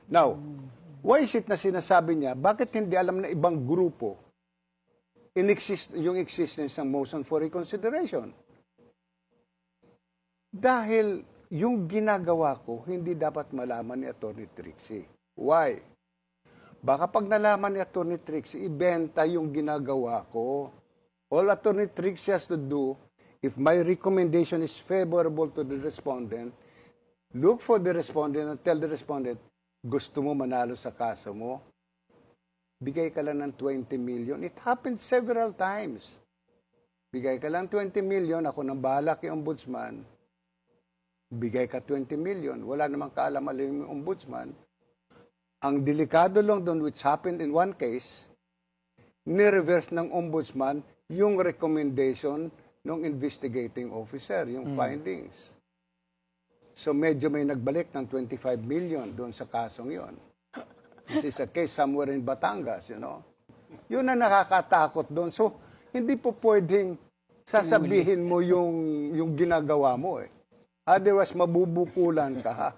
Now, why is it na sinasabi niya, bakit hindi alam na ibang grupo yung existence ng motion for reconsideration? Dahil yung ginagawa ko, hindi dapat malaman ni Atty. Trixie. Why? Baka pag nalaman ni Atty. Trixie, ibenta yung ginagawa ko. All Atty. Trixie has to do, if my recommendation is favorable to the respondent, look for the respondent and tell the respondent, gusto mo manalo sa kaso mo? Bigay ka lang ng 20 million. It happened several times. Bigay ka lang 20 million, ako nang bahala kay ombudsman. Bigay ka 20 million. Wala namang kaalam-alam yung ombudsman. Ang delikado lang doon, which happened in one case, ni-reverse ng ombudsman yung recommendation ng investigating officer, yung findings. So medyo may nagbalik ng 25 million doon sa kasong yon. This is a case somewhere in Batangas, you know. Yun ang nakakatakot doon. So hindi po pwedeng sasabihin mo yung ginagawa mo eh. Otherwise, mabubukulan ka ha.